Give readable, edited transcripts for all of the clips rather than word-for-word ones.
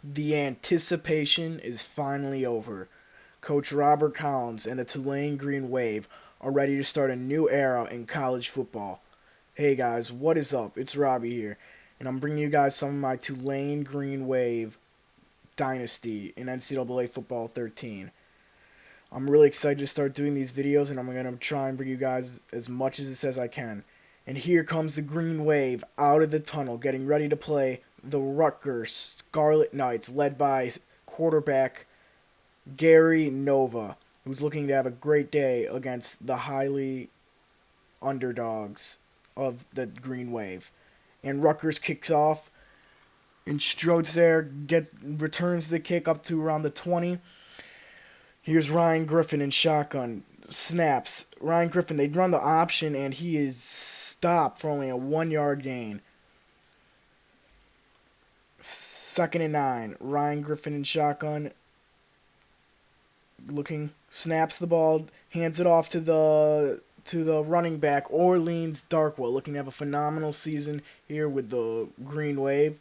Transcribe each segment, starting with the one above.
The anticipation is finally over. Coach Robert Collins and the Tulane Green Wave are ready to start a new era in college football. Hey guys, what is up? It's Robbie here, and I'm bringing you guys some of my Tulane Green Wave Dynasty in NCAA Football 13. I'm really excited to start doing these videos, and I'm going to try and bring you guys as much as I can. And here comes the Green Wave out of the tunnel, getting ready to play the Rutgers Scarlet Knights, led by quarterback Gary Nova, who's looking to have a great day against the highly underdogs of the Green Wave. And Rutgers kicks off, and Strodes there returns the kick up to around the 20. Here's Ryan Griffin in shotgun. Snaps. Ryan Griffin, they run the option, and he is stopped for only a 1-yard gain. 2nd and 9. Ryan Griffin in shotgun. Snaps the ball, hands it off to the running back, Orleans Darkwell, looking to have a phenomenal season here with the Green Wave,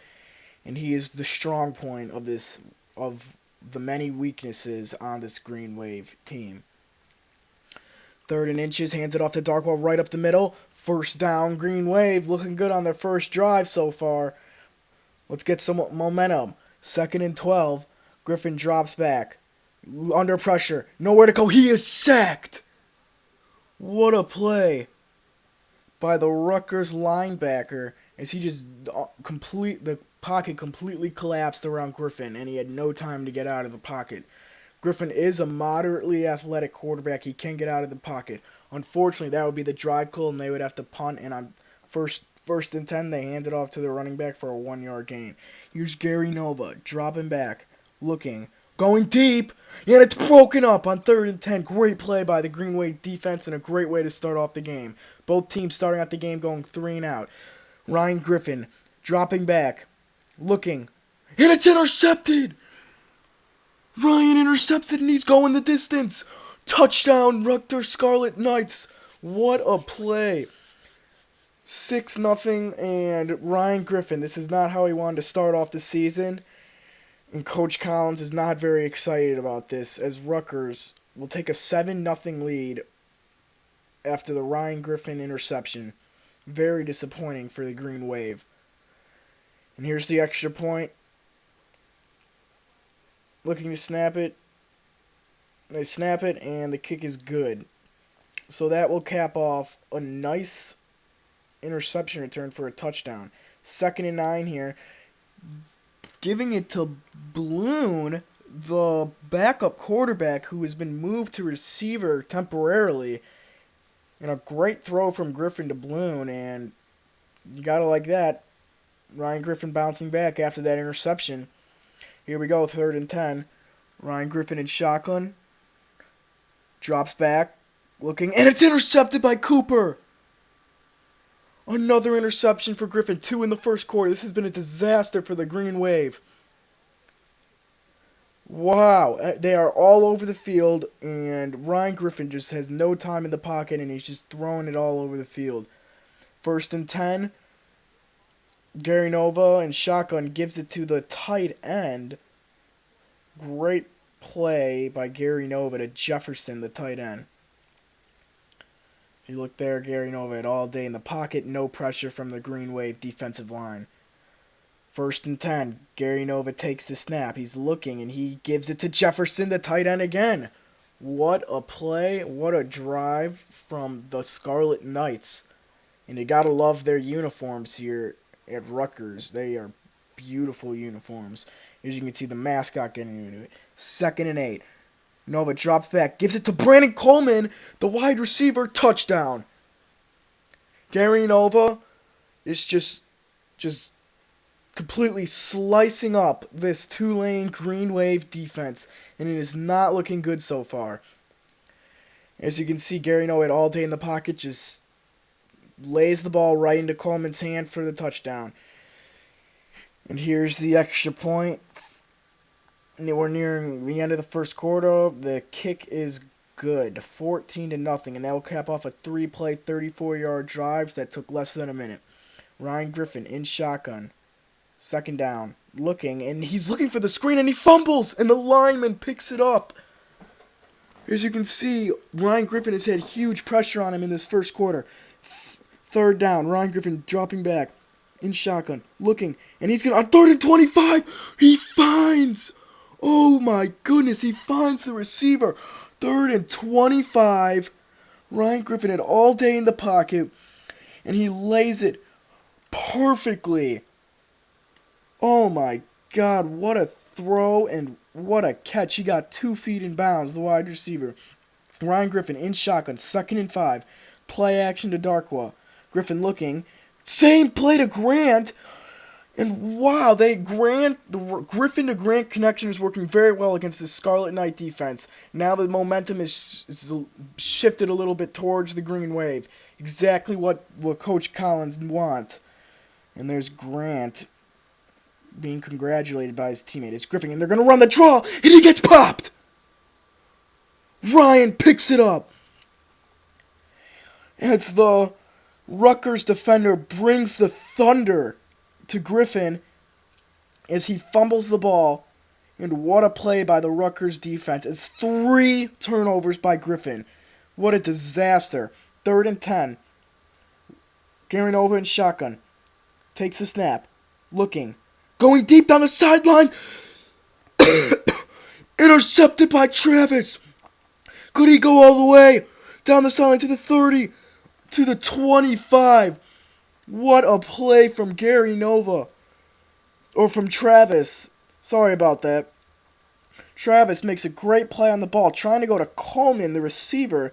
and he is the strong point of the many weaknesses on this Green Wave team. 3rd and inches, hands it off to Darkwell right up the middle. First down, Green Wave, looking good on their first drive so far. Let's get some momentum. 2nd and 12, Griffin drops back. Under pressure, nowhere to go, he is sacked! What a play by the Rutgers linebacker as he just the pocket completely collapsed around Griffin, and he had no time to get out of the pocket. Griffin is a moderately athletic quarterback. He can get out of the pocket. Unfortunately, that would be the drive call, and they would have to punt, and on first and 10, they hand it off to the running back for a 1-yard gain. Here's Gary Nova, dropping back, going deep, and it's broken up on 3rd and 10. Great play by the Green Wave defense and a great way to start off the game. Both teams starting out the game going 3 and out. Ryan Griffin dropping back, and it's intercepted! Ryan intercepts it, and he's going the distance. Touchdown, Rutgers Scarlet Knights. What a play. 6-0, and Ryan Griffin, this is not how he wanted to start off the season. And Coach Collins is not very excited about this, as Rutgers will take a 7-0 lead after the Ryan Griffin interception. Very disappointing for the Green Wave. And here's the extra point. Looking to snap it. They snap it, and the kick is good. So that will cap off a nice interception return for a touchdown. 2nd and 9 here. Giving it to Bloom, the backup quarterback who has been moved to receiver temporarily. And a great throw from Griffin to Bloom, and you gotta like that. Ryan Griffin bouncing back after that interception. Here we go, 3rd and 10. Ryan Griffin in shotgun. Drops back, and it's intercepted by Cooper. Another interception for Griffin, 2 in the first quarter. This has been a disaster for the Green Wave. Wow, they are all over the field, and Ryan Griffin just has no time in the pocket, and he's just throwing it all over the field. 1st and 10. Gary Nova in shotgun gives it to the tight end. Great play by Gary Nova to Jefferson, the tight end. If you look there, Gary Nova had all day in the pocket, no pressure from the Green Wave defensive line. 1st and 10, Gary Nova takes the snap. He's looking, and he gives it to Jefferson, the tight end again. What a play, what a drive from the Scarlet Knights. And you gotta love their uniforms here at Rutgers. They are beautiful uniforms. As you can see, the mascot getting into it. 2nd and 8. Nova drops back, gives it to Brandon Coleman, the wide receiver, touchdown. Gary Nova is just completely slicing up this Tulane Green Wave defense, and it is not looking good so far. As you can see, Gary Nova had all day in the pocket, just lays the ball right into Coleman's hand for the touchdown. And here's the extra point. We're nearing the end of the first quarter. The kick is good, 14-0, and that will cap off a 3-play, 34-yard drive that took less than a minute. Ryan Griffin in shotgun. 2nd down. looking, and he's looking for the screen, and he fumbles, and the lineman picks it up. As you can see, Ryan Griffin has had huge pressure on him in this first quarter. Third down, Ryan Griffin dropping back in shotgun, looking, and he's going to, on 3rd and 25, he finds, oh my goodness, he finds the receiver. 3rd and 25, Ryan Griffin had all day in the pocket, and he lays it perfectly. Oh my God, what a throw and what a catch. He got 2 feet in bounds, the wide receiver. Ryan Griffin in shotgun, 2nd and 5. Play action to Darkwa. Griffin looking. Same play to Grant. And wow, the Griffin to Grant connection is working very well against the Scarlet Knight defense. Now the momentum is shifted a little bit towards the Green Wave. Exactly what Coach Collins wants. And there's Grant being congratulated by his teammate. It's Griffin, and they're going to run the draw, and he gets popped! Ryan picks it up. As the Rutgers defender brings the thunder to Griffin as he fumbles the ball. And what a play by the Rutgers defense. It's 3 turnovers by Griffin. What a disaster. 3rd and 10. Gary Nova in shotgun. Takes the snap. Looking. Going deep down the sideline. Intercepted by Travis. Could he go all the way down the sideline to the 30, to the 25? What a play from Gary Nova. Or from Travis. Sorry about that. Travis makes a great play on the ball, trying to go to Coleman, the receiver.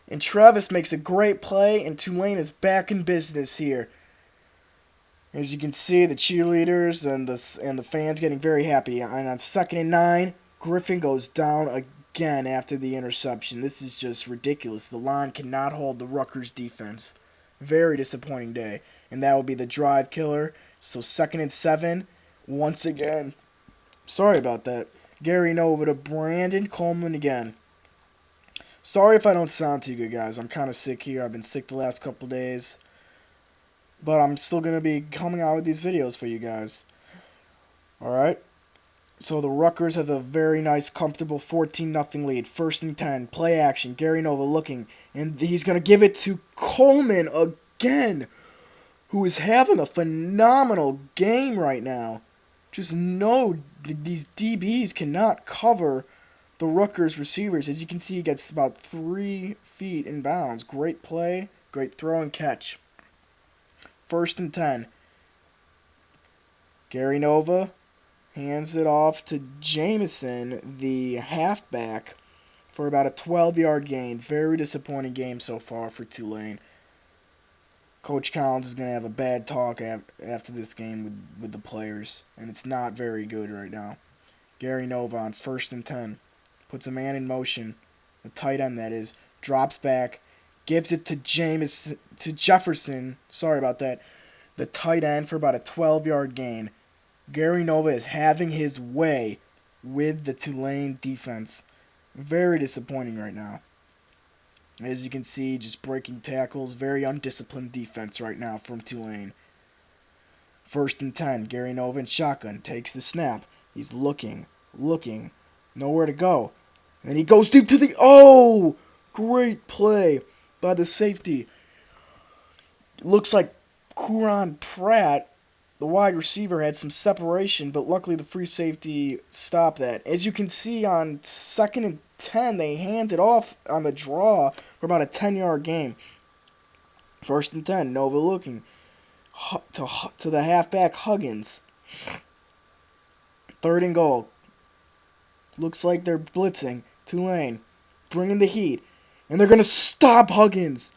And Travis makes a great play, and Tulane is back in business here. As you can see, the cheerleaders and the fans getting very happy. And on 2nd and 9, Griffin goes down again after the interception. This is just ridiculous. The line cannot hold the Rutgers defense. Very disappointing day. And that will be the drive killer. So 2nd and 7, once again. Sorry about that. Gary Nova to Brandon Coleman again. Sorry if I don't sound too good, guys. I'm kind of sick here. I've been sick the last couple days. But I'm still going to be coming out with these videos for you guys. Alright? So the Rutgers have a very nice, comfortable 14-0 lead. 1st and 10. Play action. Gary Nova looking. And he's going to give it to Coleman again. Who is having a phenomenal game right now. Just know these DBs cannot cover the Rutgers receivers. As you can see, he gets about 3 feet in bounds. Great play. Great throw and catch. 1st and 10. Gary Nova hands it off to Jameson, the halfback, for about a 12-yard gain. Very disappointing game so far for Tulane. Coach Collins is going to have a bad talk after this game with the players, and it's not very good right now. Gary Nova on 1st and 10. Puts a man in motion. The tight end, that is. Drops back. Gives it to Jefferson. Sorry about that. The tight end for about a 12-yard gain. Gary Nova is having his way with the Tulane defense. Very disappointing right now. As you can see, just breaking tackles. Very undisciplined defense right now from Tulane. 1st and 10. Gary Nova in shotgun. Takes the snap. He's looking. Nowhere to go. And then he goes deep to the... Oh! Great play by the safety. Looks like Kuron Pratt, the wide receiver, had some separation, but luckily the free safety stopped that. As you can see on 2nd and 10, they handed off on the draw for about a 10-yard gain. 1st and 10, Nova looking to the halfback Huggins. 3rd and goal. Looks like they're blitzing. Tulane bringing the heat. And they're going to stop Huggins.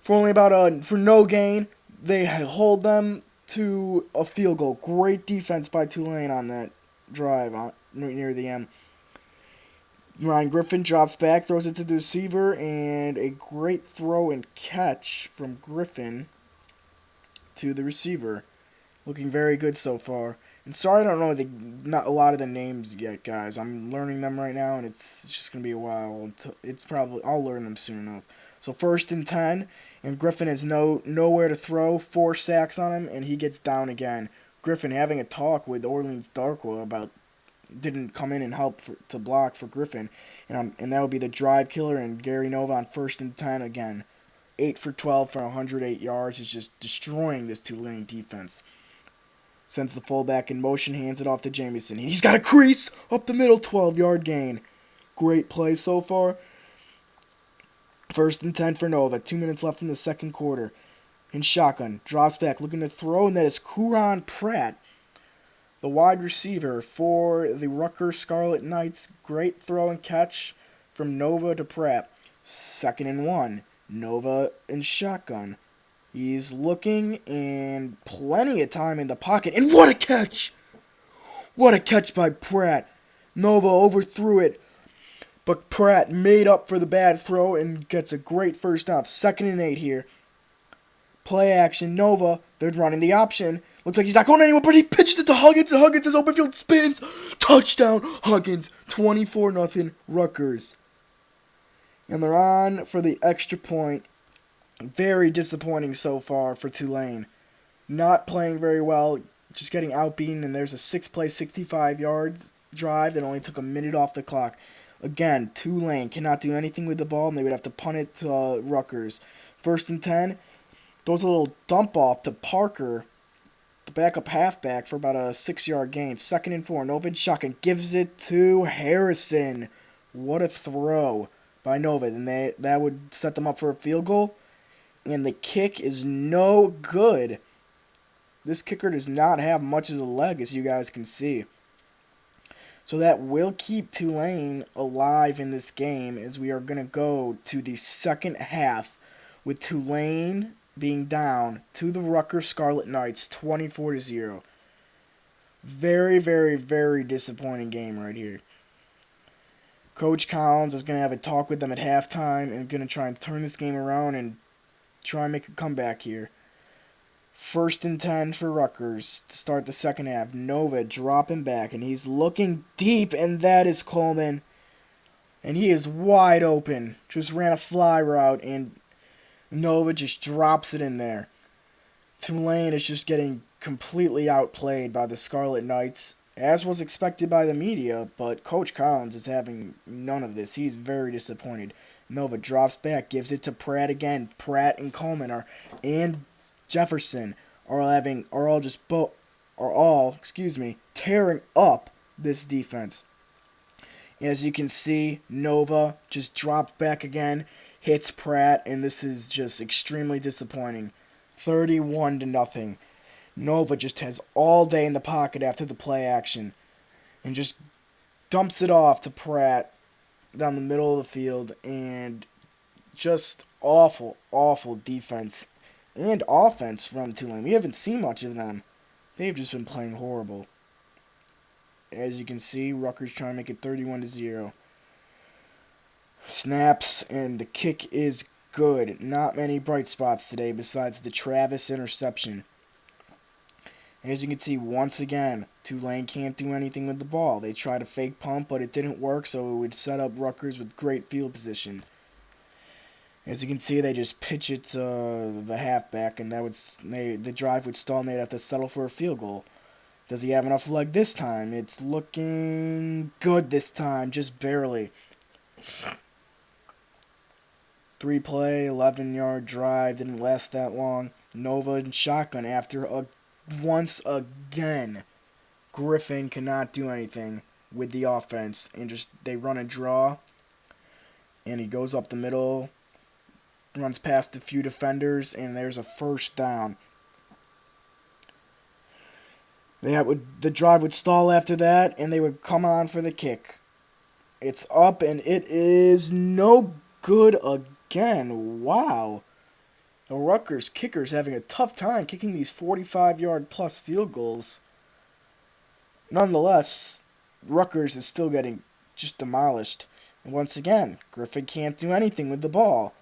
For only for no gain, they hold them to a field goal. Great defense by Tulane on that drive near the end. Ryan Griffin drops back, throws it to the receiver, and a great throw and catch from Griffin to the receiver. Looking very good so far. And sorry I don't know not a lot of the names yet, guys. I'm learning them right now, and it's just going to be a while. I'll learn them soon enough. So 1st and 10, and Griffin has nowhere to throw. 4 sacks on him, and he gets down again. Griffin having a talk with Orleans Darkwa about didn't come in and help to block for Griffin, and that would be the drive killer, and Gary Nova on 1st and 10 again. 8 for 12 for 108 yards is just destroying this Tulane defense. Sends the fullback in motion, hands it off to Jamison. He's got a crease up the middle, 12-yard gain. Great play so far. 1st and 10 for Nova. 2 minutes left in the second quarter. In shotgun, drops back, looking to throw, and that is Kuron Pratt, the wide receiver for the Rutgers Scarlet Knights. Great throw and catch from Nova to Pratt. 2nd and 1. Nova in shotgun. He's looking, and plenty of time in the pocket. And what a catch! What a catch by Pratt. Nova overthrew it, but Pratt made up for the bad throw and gets a great first down. 2nd and 8 here. Play action. Nova, they're running the option. Looks like he's not going anywhere, but he pitches it to Huggins, and Huggins' is open field, spins. Touchdown, Huggins. 24-0 Rutgers. And they're on for the extra point. Very disappointing so far for Tulane. Not playing very well, just getting outbeaten, and there's a 6-play, 65 yards drive that only took a minute off the clock. Again, Tulane cannot do anything with the ball, and they would have to punt it to Rutgers. 1st and 10, throws a little dump off to Parker, the backup halfback, for about a 6-yard gain. 2nd and 4, Nova in shotgun, gives it to Harrison. What a throw by Nova, and that would set them up for a field goal. And the kick is no good. This kicker does not have much of a leg, as you guys can see. So that will keep Tulane alive in this game, as we are going to go to the second half with Tulane being down to the Rutgers Scarlet Knights 24-0. Very, very, very disappointing game right here. Coach Collins is going to have a talk with them at halftime and going to try and turn this game around and try and make a comeback here. 1st and 10 for Rutgers to start the second half. Nova dropping back, and he's looking deep, and that is Coleman. And he is wide open. Just ran a fly route, and Nova just drops it in there. Tulane is just getting completely outplayed by the Scarlet Knights, as was expected by the media, but Coach Collins is having none of this. He's very disappointed. Nova drops back, gives it to Pratt again. Pratt and Coleman and Jefferson are all tearing up this defense. As you can see, Nova just dropped back again, hits Pratt, and this is just extremely disappointing. 31-0. Nova just has all day in the pocket after the play action and just dumps it off to Pratt down the middle of the field, and just awful, awful defense and offense from Tulane. We haven't seen much of them. They've just been playing horrible. As you can see, Rutgers trying to make it 31-0. Snaps, and the kick is good. Not many bright spots today besides the Travis interception. As you can see, once again, Tulane can't do anything with the ball. They tried a fake pump, but it didn't work, so it would set up Rutgers with great field position. As you can see, they just pitch it to the halfback, and the drive would stall, and they'd have to settle for a field goal. Does he have enough leg this time? It's looking good this time, just barely. 3-play, 11-yard drive, didn't last that long. Nova in shotgun after once again, Griffin cannot do anything with the offense, and they run a draw, and he goes up the middle, runs past a few defenders, and there's a first down. The drive would stall after that, and they would come on for the kick. It's up, and it is no good again. Wow. The Rutgers kicker's having a tough time kicking these 45-yard plus field goals. Nonetheless, Rutgers is still getting just demolished. And once again, Griffin can't do anything with the ball.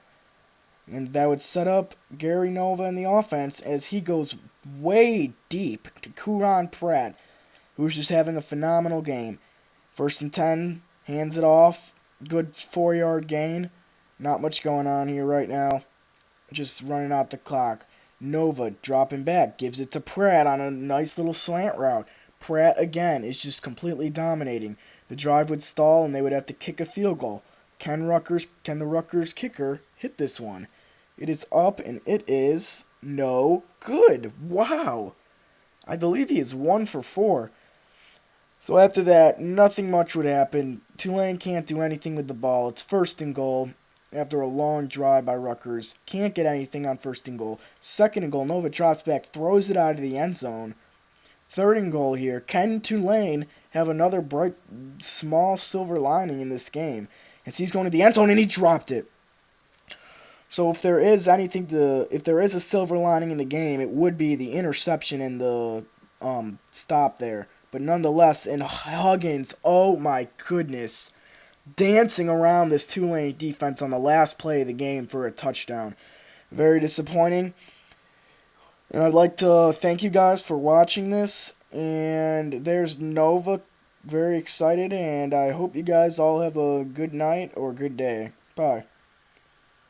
And that would set up Gary Nova in the offense as he goes way deep to Kuron Pratt, who's just having a phenomenal game. 1st and 10, hands it off. Good 4-yard gain. Not much going on here right now. Just running out the clock. Nova dropping back, gives it to Pratt on a nice little slant route. Pratt again is just completely dominating. The drive would stall and they would have to kick a field goal. Can the Rutgers kicker hit this one? It is up and it is no good. Wow. I believe he is 1 for 4. So after that, nothing much would happen. Tulane can't do anything with the ball. It's 1st and goal after a long drive by Rutgers. Can't get anything on 1st and goal. 2nd and goal, Nova drops back, throws it out of the end zone. 3rd and goal here. Can Tulane have another bright, small silver lining in this game? As he's going to the end zone and he dropped it. So if there is a silver lining in the game, it would be the interception and the stop there. But nonetheless, and Huggins, oh my goodness, dancing around this Tulane defense on the last play of the game for a touchdown. Very disappointing. And I'd like to thank you guys for watching this. And there's Nova, very excited, and I hope you guys all have a good night or good day. Bye.